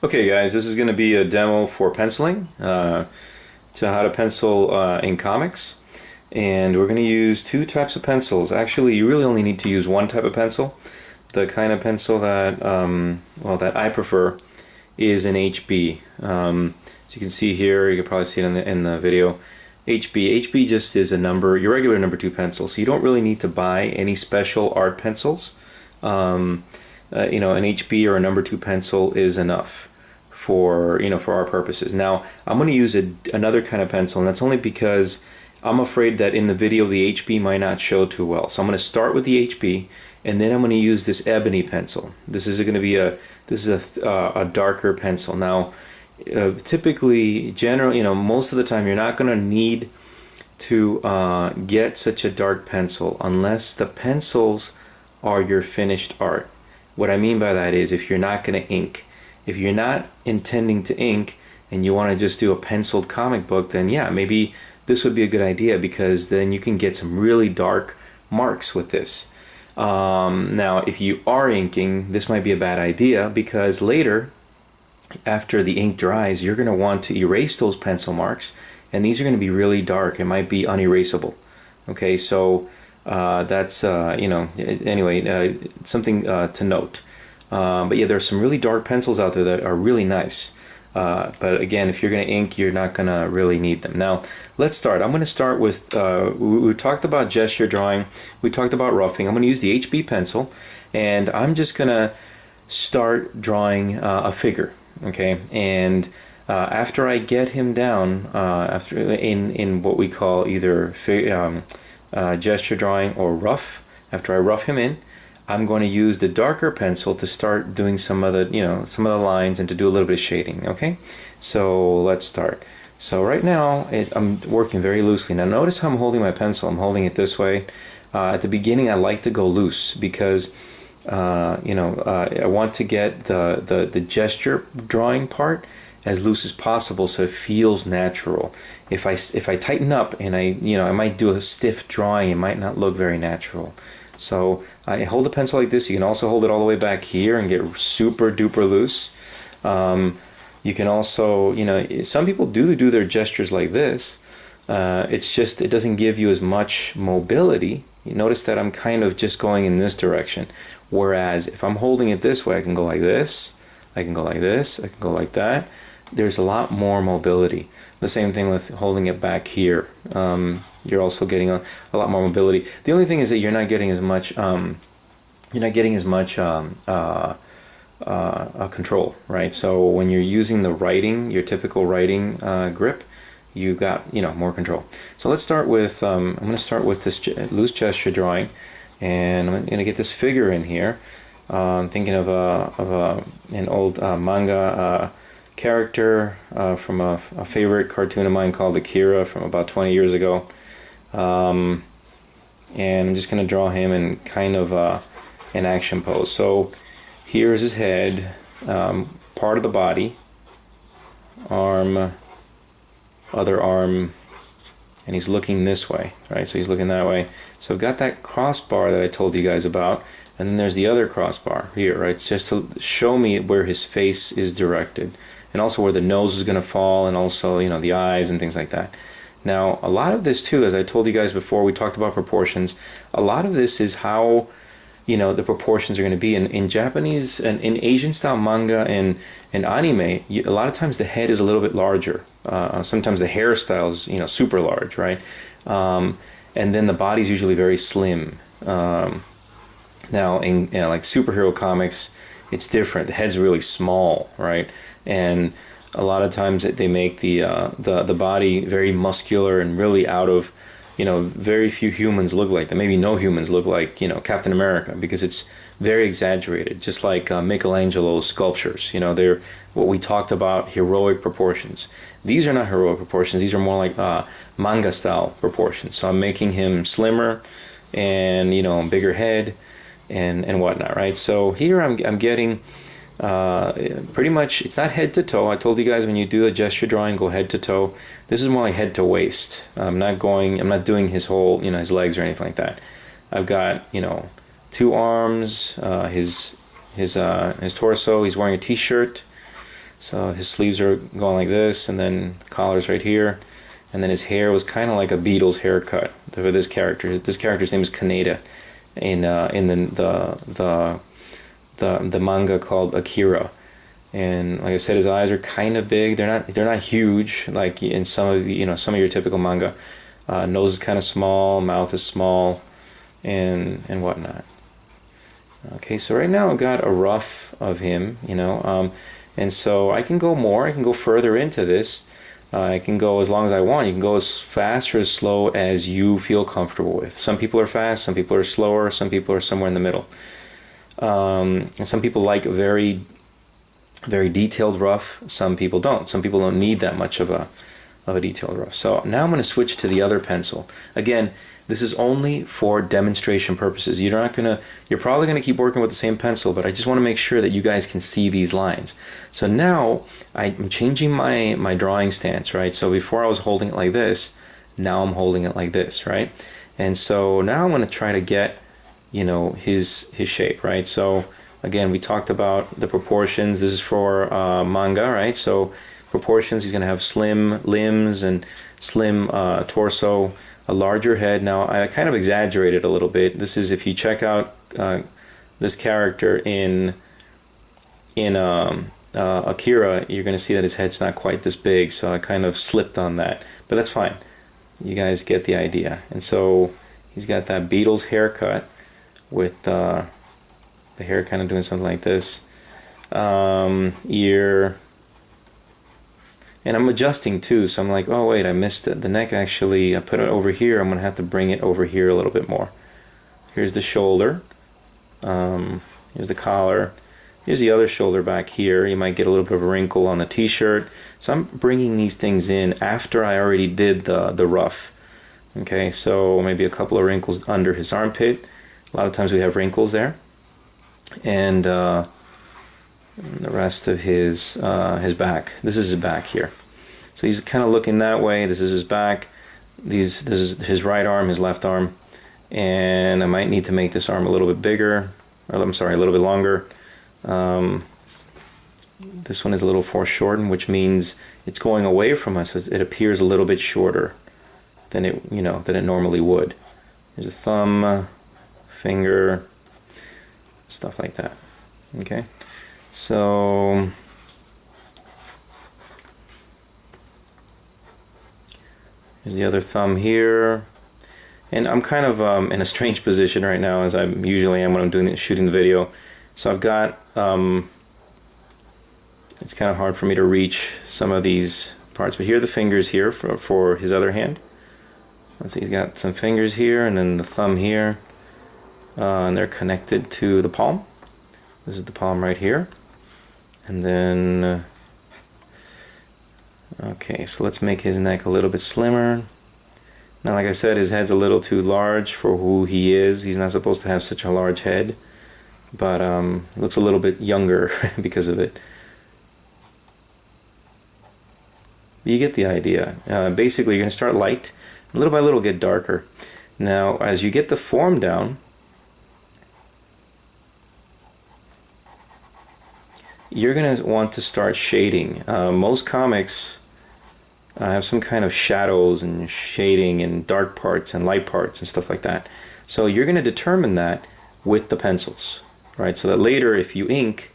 Okay guys, this is going to be a demo for penciling, to how to pencil in comics. And we're going to use two types of pencils. Actually, you really only need to use one type of pencil. The kind of pencil that, that I prefer is an HB. As you can see here, you can probably see it in the video. HB just is a number, your regular number 2 pencil, so you don't really need to buy any special art pencils. An HB or a number 2 pencil is enough for our purposes. Now I'm going to use another kind of pencil, and that's only because I'm afraid that in the video the HB might not show too well. So I'm going to start with the HB, and then I'm going to use this ebony pencil. This is going to be a darker pencil. Now typically, generally, most of the time you're not going to need to get such a dark pencil unless the pencils are your finished art. What I mean by that is if you're not going to ink. If you're not intending to ink and you want to just do a penciled comic book, then yeah, maybe this would be a good idea, because then you can get some really dark marks with this. Now, if you are inking, this might be a bad idea, because later, after the ink dries, you're going to want to erase those pencil marks, and these are going to be really dark. It might be unerasable. Okay, so that's anyway, something to note. But yeah, there are some really dark pencils out there that are really nice. But again, if you're going to ink, you're not going to really need them. Now, let's start. I'm going to start with, we talked about gesture drawing. We talked about roughing. I'm going to use the HB pencil, and I'm just going to start drawing a figure. Okay, and after I get him down, after in what we call either gesture drawing or rough, after I rough him in, I'm going to use the darker pencil to start doing some of the lines and to do a little bit of shading. Okay, so let's start. So right now I'm working very loosely. Now notice how I'm holding my pencil. I'm holding it this way. At the beginning, I like to go loose because I want to get the gesture drawing part as loose as possible, so it feels natural. If I tighten up and I might do a stiff drawing, it might not look very natural. So I hold the pencil like this. You can also hold it all the way back here and get super duper loose. You can also, some people do their gestures like this. It's just, it doesn't give you as much mobility. You notice that I'm kind of just going in this direction. Whereas if I'm holding it this way, I can go like this, I can go like this, I can go like that. There's a lot more mobility. The same thing with holding it back here. You're also getting a lot more mobility. The only thing is that you're not getting as much control, right? So when you're using the writing, your typical writing grip, you got more control. So let's start with I'm going to start with this loose gesture drawing, and I'm going to get this figure in here. I'm thinking of an old manga character from a favorite cartoon of mine called Akira from about 20 years ago. And I'm just going to draw him in kind of an action pose. So here's his head, part of the body, arm, other arm, and he's looking this way, right? So he's looking that way. So I've got that crossbar that I told you guys about, and then there's the other crossbar here, right? It's just to show me where his face is directed, and also where the nose is going to fall, and also the eyes and things like that. Now a lot of this too, as I told you guys before, we talked about proportions. A lot of this is how the proportions are going to be in Japanese and in Asian style manga and anime. A lot of times the head is a little bit larger. Sometimes the hairstyle is super large, right? And then the body's usually very slim. Now in like superhero comics, it's different. The head's really small, right? And a lot of times they make the body very muscular and really out of, very few humans look like that. Maybe no humans look like, Captain America, because it's very exaggerated. Just like Michelangelo's sculptures, they're what we talked about, heroic proportions. These are not heroic proportions. These are more like manga style proportions. So I'm making him slimmer and, bigger head and whatnot, right? So here I'm getting pretty much, it's not head to toe. I told you guys when you do a gesture drawing, go head to toe. This is more like head to waist. I'm not doing his whole, his legs or anything like that. I've got, 2 arms, his torso. He's wearing a t-shirt. So his sleeves are going like this, and then the collar's right here, and then his hair was kind of like a Beatles haircut for this character. This character's name is Kaneda in the manga called Akira. And like I said, his eyes are kind of big. They're not huge like in some of some of your typical manga. Nose is kind of small, mouth is small, and whatnot. Okay, so right now I've got a rough of him, and so I can go more. I can go further into this. I can go as long as I want. You can go as fast or as slow as you feel comfortable with. Some people are fast, some people are slower, some people are somewhere in the middle. And some people like very, very detailed rough. Some people don't. Some people don't need that much of a detailed rough. So now I'm going to switch to the other pencil. Again, this is only for demonstration purposes. You're probably going to keep working with the same pencil, but I just want to make sure that you guys can see these lines. So now I'm changing my drawing stance, right? So before I was holding it like this, now I'm holding it like this, right? And so now I'm going to try to get, his shape, right? So again, we talked about the proportions. This is for manga, right? So proportions, he's going to have slim limbs and slim torso, a larger head. Now I kind of exaggerated a little bit. This is if you check out this character in Akira, you're going to see that his head's not quite this big, so I kind of slipped on that, but that's fine. You guys get the idea. And so he's got that Beatles haircut with the hair kind of doing something like this, ear. And I'm adjusting too, so I'm like, oh wait, I missed it. The neck actually, I put it over here. I'm gonna have to bring it over here a little bit more. Here's the shoulder. Here's the collar. Here's the other shoulder back here. You might get a little bit of a wrinkle on the t-shirt. So I'm bringing these things in after I already did the rough. Okay, so maybe a couple of wrinkles under his armpit. A lot of times we have wrinkles there. And the rest of his back. This is his back here. So he's kind of looking that way. This is his back. This is his right arm, his left arm. And I might need to make this arm a little bit bigger. Or, I'm sorry, a little bit longer. This one is a little foreshortened, which means it's going away from us. It appears a little bit shorter than it normally would. There's a thumb, finger, stuff like that. Okay. So here's the other thumb here, and I'm kind of in a strange position right now, as I usually am when I'm shooting the video. So I've got it's kind of hard for me to reach some of these parts, but here are the fingers here for his other hand. Let's see, he's got some fingers here, and then the thumb here, and they're connected to the palm. This is the palm right here. And then, okay, so let's make his neck a little bit slimmer. Now, like I said, his head's a little too large for who he is. He's not supposed to have such a large head, but it looks a little bit younger because of it. But you get the idea. Basically, you're going to start light, little by little get darker. Now, as you get the form down, you're going to want to start shading. Most comics have some kind of shadows and shading and dark parts and light parts and stuff like that. So you're going to determine that with the pencils, right? So that later, if you ink,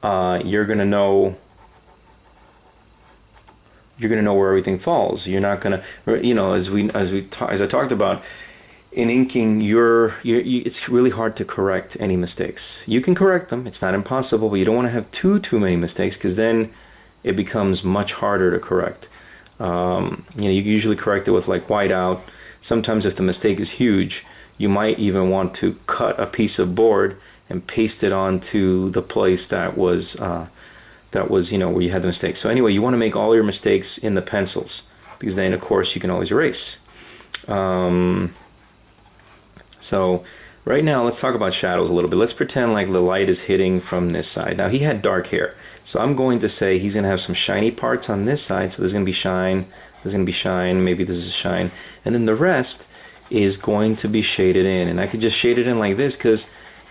you're going to know where everything falls. You're not going to, as I talked about, in inking, it's really hard to correct any mistakes. You can correct them; it's not impossible, but you don't want to have too many mistakes, because then it becomes much harder to correct. You usually correct it with like white out. Sometimes, if the mistake is huge, you might even want to cut a piece of board and paste it onto the place that was where you had the mistake. So anyway, you want to make all your mistakes in the pencils, because then, of course, you can always erase. So right now, let's talk about shadows a little bit. Let's pretend like the light is hitting from this side. Now, he had dark hair, so I'm going to say he's going to have some shiny parts on this side. So there's going to be shine, there's going to be shine, maybe this is shine, and then the rest is going to be shaded in. And I could just shade it in like this,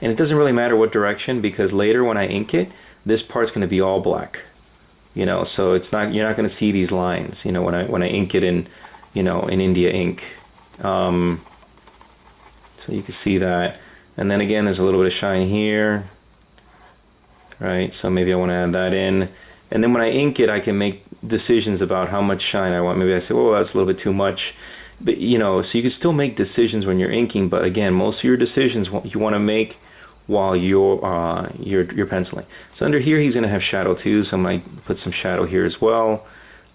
and it doesn't really matter what direction, because later when I ink it, this part's going to be all black. you know, so it's not, you're not going to see these lines, you know, when I ink it in, you know, in India ink. So you can see that. And then again, there's a little bit of shine here, right? So maybe I want to add that in. And then when I ink it, I can make decisions about how much shine I want. Maybe I say, well, that's a little bit too much. But, you know, so you can still make decisions when you're inking. But again, most of your decisions you want to make while you're penciling. So under here, he's going to have shadow too. So I might put some shadow here as well.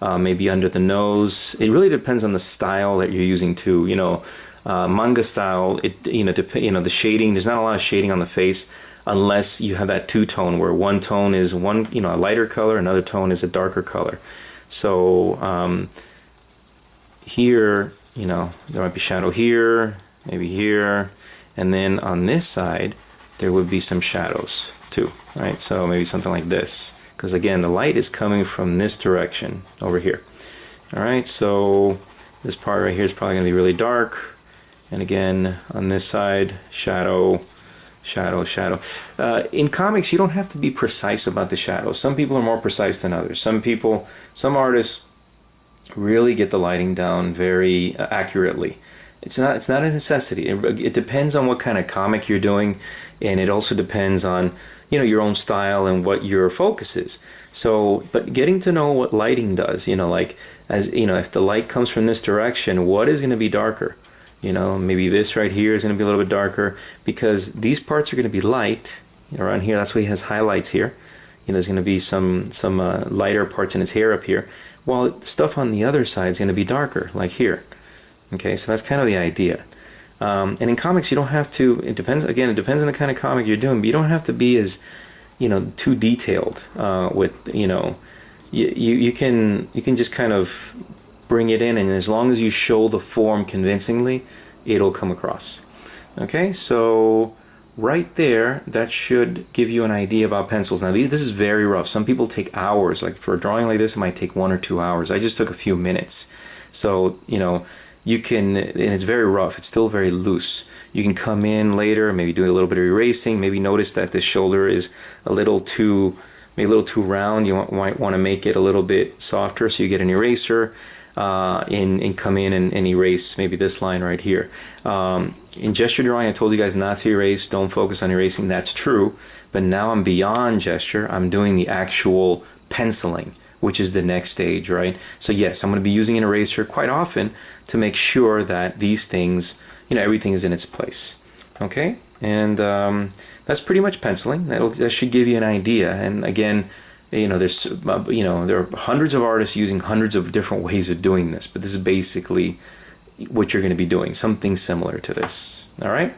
Maybe under the nose. It really depends on the style that you're using too. You know, manga style, the shading, there's not a lot of shading on the face unless you have that two-tone where one tone is a lighter color, another tone is a darker color. So here, you know, there might be shadow here, maybe here, and then on this side there would be some shadows too, right? So maybe something like this, because again the light is coming from this direction over here. All right, so this part right here is probably going to be really dark. And again, on this side, shadow, shadow, shadow. In comics, you don't have to be precise about the shadows. Some people are more precise than others. Some artists really get the lighting down very accurately. It's not a necessity. It depends on what kind of comic you're doing, and it also depends on, you know, your own style and what your focus is. So, but getting to know what lighting does, you know, like, as you know, if the light comes from this direction, what is going to be darker? You know, maybe this right here is going to be a little bit darker because these parts are going to be light around here. That's why he has highlights here. You know, there's going to be some lighter parts in his hair up here, while stuff on the other side is going to be darker, like here. Okay, so that's kind of the idea. And in comics, you don't have to. It depends on the kind of comic you're doing, but you don't have to be as, you know, too detailed with, you know, you can just kind of bring it in, and as long as you show the form convincingly, it'll come across. Okay, so right there, that should give you an idea about pencils. Now this is very rough. Some people take hours. Like for a drawing like this, it might take 1 or 2 hours. I just took a few minutes. So, you know, you can, and it's very rough, it's still very loose. You can come in later, maybe do a little bit of erasing, maybe notice that this shoulder is a little too round. You might want to make it a little bit softer, so you get an eraser and come in and erase maybe this line right here. In gesture drawing, I told you guys not to erase, don't focus on erasing. That's true, but now I'm beyond gesture. I'm doing the actual penciling, which is the next stage, right? So yes, I'm going to be using an eraser quite often to make sure that these things, you know, everything is in its place. Okay, and that's pretty much penciling. That should give you an idea. And again, you know, there are hundreds of artists using hundreds of different ways of doing this, but this is basically what you're going to be doing, something similar to this. All right.